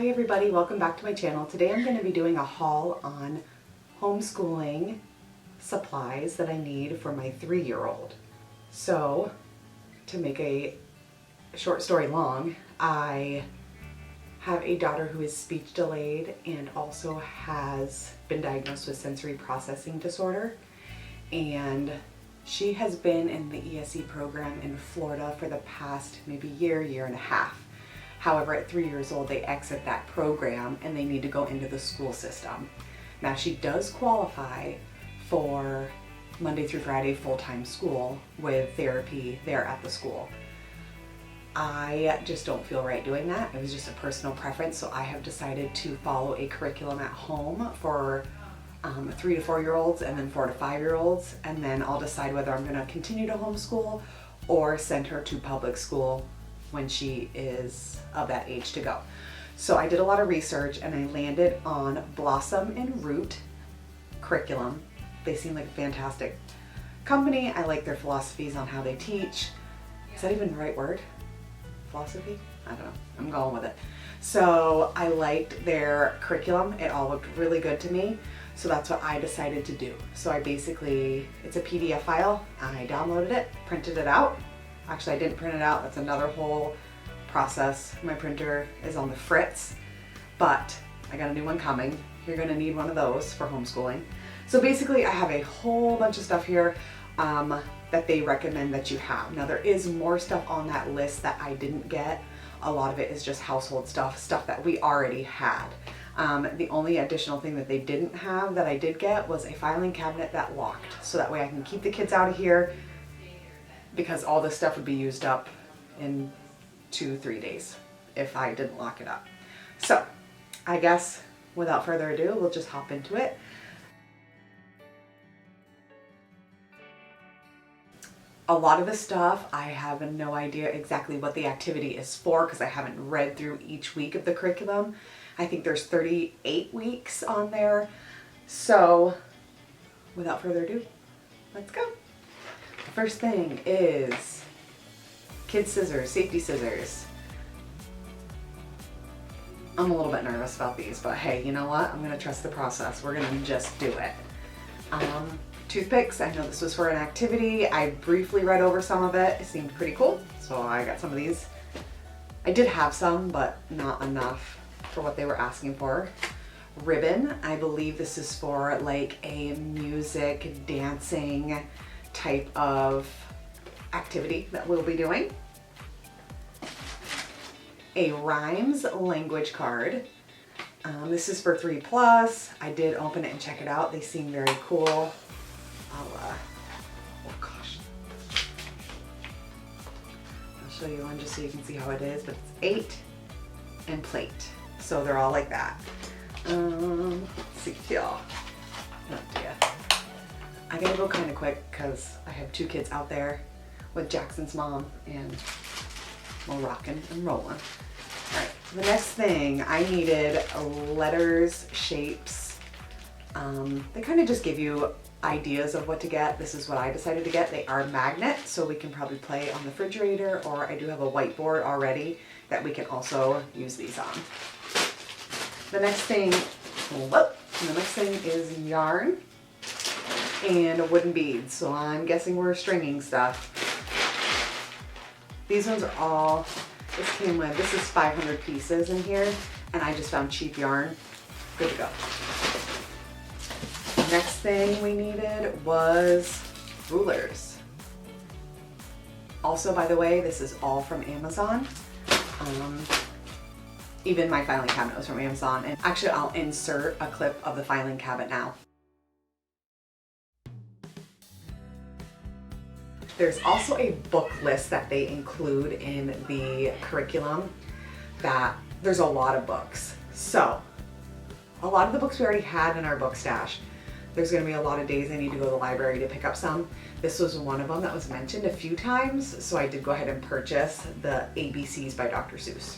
Hi everybody, welcome back to my channel. Today I'm going to be doing a haul on homeschooling supplies that I need for my 3-year-old. So, to make a short story long, I have a daughter who is speech delayed and also has been diagnosed with sensory processing disorder. And she has been in the ESE program in Florida for the past maybe year and a half. However, at 3 years old, they exit that program and they need to go into the school system. Now, she does qualify for Monday through Friday full-time school with therapy there at the school. I just don't feel right doing that. It was just a personal preference, so I have decided to follow a curriculum at home for 3 to 4-year-olds and then 4 to 5-year-olds, and then I'll decide whether I'm going to continue to homeschool or send her to public school when she is of that age to go. So I did a lot of research and I landed on Blossom and Root curriculum. They seem like a fantastic company. I like their philosophies on how they teach. Is that even the right word? Philosophy? I don't know. I'm going with it. So I liked their curriculum. It all looked really good to me. So that's what I decided to do. So I basically, it's a PDF file. I downloaded it, printed it out. Actually, I didn't print it out. That's another whole process. My printer is on the fritz, but I got a new one coming. You're gonna need one of those for homeschooling. So basically, I have a whole bunch of stuff here that they recommend that you have. Now, there is more stuff on that list that I didn't get. A lot of it is just household stuff that we already had. The only additional thing that they didn't have that I did get was a filing cabinet that locked. So that way I can keep the kids out of here, because all this stuff would be used up in 2-3 days if I didn't lock it up. So I guess without further ado, we'll just hop into it. A lot of the stuff, I have no idea exactly what the activity is for because I haven't read through each week of the curriculum. I think there's 38 weeks on there. So without further ado, let's go. The first thing is kid scissors, safety scissors. I'm a little bit nervous about these, but hey, you know what? I'm gonna trust the process. We're gonna just do it. Toothpicks, I know this was for an activity. I briefly read over some of it. It seemed pretty cool, so I got some of these. I did have some, but not enough for what they were asking for. Ribbon, I believe this is for like a music, dancing type of activity that we'll be doing. A rhymes language card. This is for 3+. I did open it and check it out. They seem very cool. Oh gosh. I'll show you one just so you can see how it is, but it's 8 and plate. So they're all like that. Let's see y'all. Oh dear. I gotta go kind of quick because I have 2 kids out there with Jackson's mom and we're rocking and rolling. All right, the next thing I needed letters, shapes. They kind of just give you ideas of what to get. This is what I decided to get. They are magnets, so we can probably play on the refrigerator, or I do have a whiteboard already that we can also use these on. The next thing is yarn and wooden beads. So I'm guessing we're stringing stuff. These ones are all, this came with, this is 500 pieces in here, and I just found cheap yarn. Good to go. Next thing we needed was rulers. Also, by the way, this is all from Amazon. Even my filing cabinet was from Amazon, and actually I'll insert a clip of the filing cabinet now. There's also a book list that they include in the curriculum that there's a lot of books. So a lot of the books we already had in our book stash. There's gonna be a lot of days I need to go to the library to pick up some. This was one of them that was mentioned a few times, so I did go ahead and purchase the ABCs by Dr. Seuss.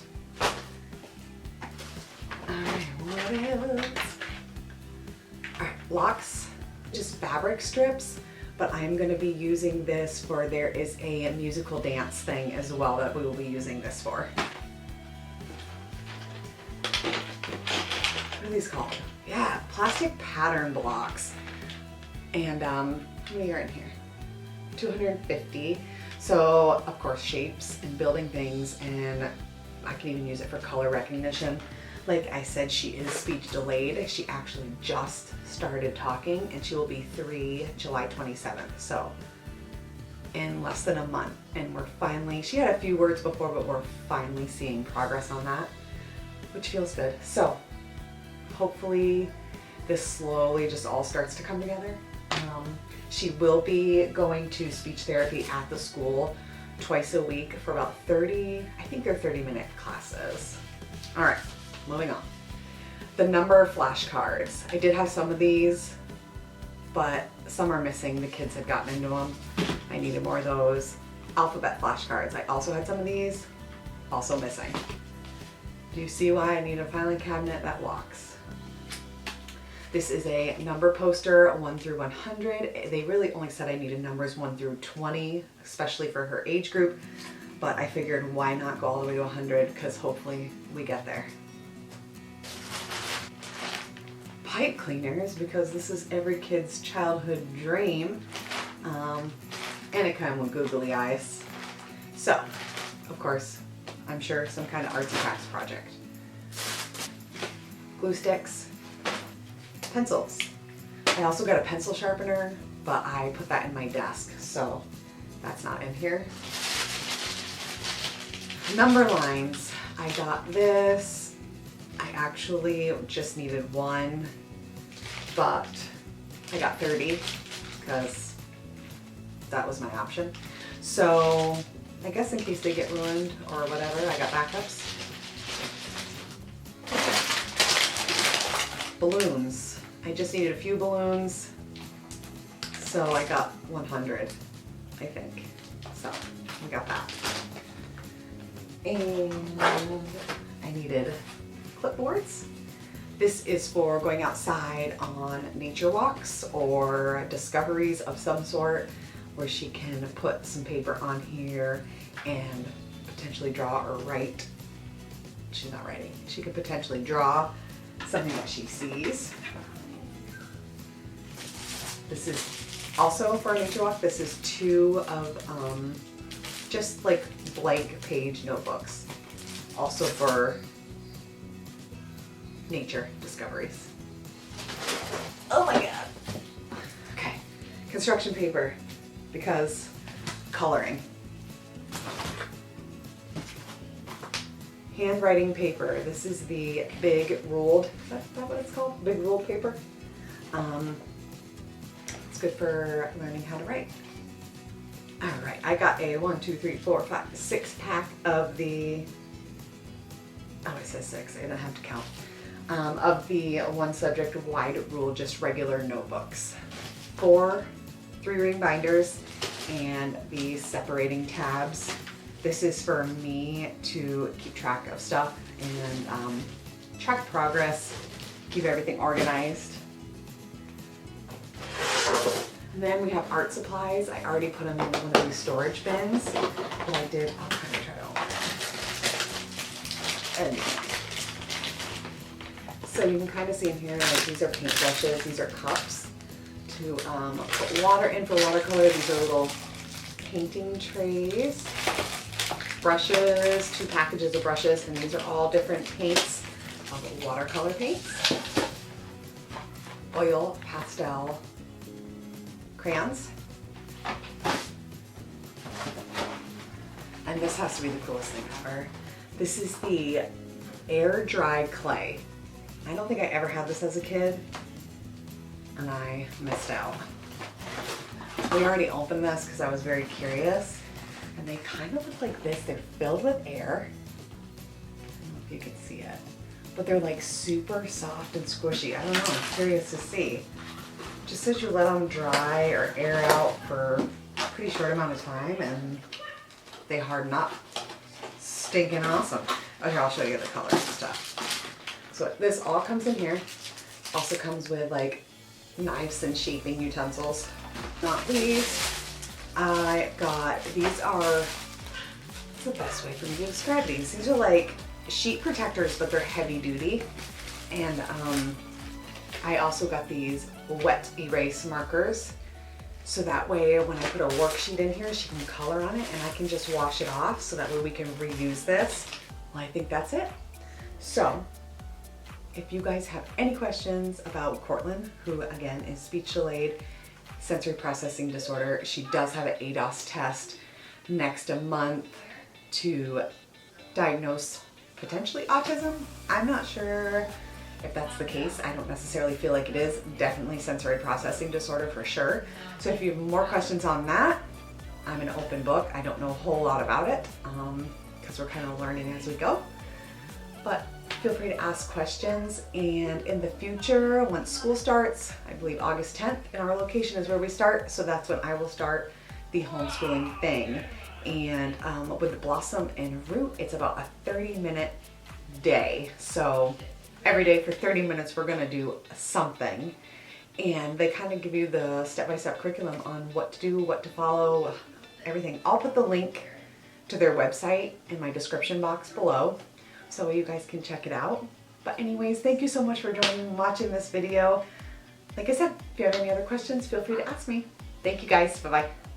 What else? Alright, blocks, just fabric strips, but I'm going to be using this for, there is a musical dance thing as well that we will be using this for. what are these called? Yeah, plastic pattern blocks. And how many are in here? 250. So of course shapes and building things, and I can even use it for color recognition. Like I said, she is speech delayed. She actually just started talking, and she will be 3 July 27th. So in less than a month, and we're finally, she had a few words before, but we're finally seeing progress on that, which feels good. So hopefully this slowly just all starts to come together. She will be going to speech therapy at the school twice a week for about 30, I think they're 30-minute classes. All right, moving on. The number flashcards. I did have some of these, but some are missing. The kids had gotten into them. I needed more of those. Alphabet flashcards. I also had some of these, also missing. Do you see why I need a filing cabinet that locks? This is a number poster, 1 through 100. They really only said I needed numbers 1 through 20, especially for her age group. But I figured why not go all the way to 100, because hopefully we get there. Pipe cleaners, because this is every kid's childhood dream. And it came with googly eyes. So, of course, I'm sure some kind of artsy crafts project. Glue sticks. Pencils. I also got a pencil sharpener, but I put that in my desk, so that's not in here. Number lines. I got this. I actually just needed one, but I got 30 because that was my option. So I guess in case they get ruined or whatever, I got backups. Balloons. I just needed a few balloons, so I got 100, I think. So we got that. And I needed clipboards. This is for going outside on nature walks or discoveries of some sort, where she can put some paper on here and potentially draw or write. She's not writing. She could potentially draw something that she sees. This is also for a nature walk. This is 2 of just like blank page notebooks, also for nature discoveries. Oh my God. Okay, construction paper, because coloring. Handwriting paper. This is the big ruled, is that what it's called? Big ruled paper. It's good for learning how to write. All right, I got a 1, 2, 3, 4, 5, 6 pack of the, oh, it says 6, I didn't have to count, of the one subject wide rule, just regular notebooks. 4 3-ring binders and these separating tabs. This is for me to keep track of stuff and track progress, keep everything organized. And then we have art supplies. I already put them in one of these storage bins, but I did, I'll kind of try to open it. And so you can kind of see in here, like these are paint brushes, these are cups to put water in for watercolor. These are little painting trays. Brushes, 2 packages of brushes, and these are all different paints, watercolor paints, oil, pastel, crayons, and this has to be the coolest thing ever. This is the air dried clay. I don't think I ever had this as a kid, and I missed out. We already opened this because I was very curious, and they kind of look like this. They're filled with air. I don't know if you can see it, but they're like super soft and squishy. I don't know, I'm curious to see. Just says you let them dry or air out for a pretty short amount of time and they harden up. Stinking awesome. Okay, I'll show you the colors and stuff. So this all comes in here. Also comes with like knives and shaping utensils. Not these. I got, these are, what's the best way for me to describe these? These are like sheet protectors, but they're heavy duty. And I also got these wet erase markers. So that way when I put a worksheet in here, she can color on it and I can just wash it off so that way we can reuse this. Well, I think that's it. So if you guys have any questions about Cortland, who again is speech delayed, sensory processing disorder, she does have an ADOS test next month to diagnose potentially autism. I'm not sure if that's the case. I don't necessarily feel like it is. Definitely sensory processing disorder for sure. So if you have more questions on that, I'm an open book. I don't know a whole lot about it because we're kind of learning as we go. But feel free to ask questions, and in the future, once school starts, I believe August 10th in our location is where we start, so that's when I will start the homeschooling thing. And with the Blossom and Root, it's about a 30-minute day. So every day for 30 minutes, we're gonna do something. And they kind of give you the step-by-step curriculum on what to do, what to follow, everything. I'll put the link to their website in my description box below, so you guys can check it out. But anyways, thank you so much for joining and watching this video. Like I said, if you have any other questions, feel free to ask me. Thank you guys, bye-bye.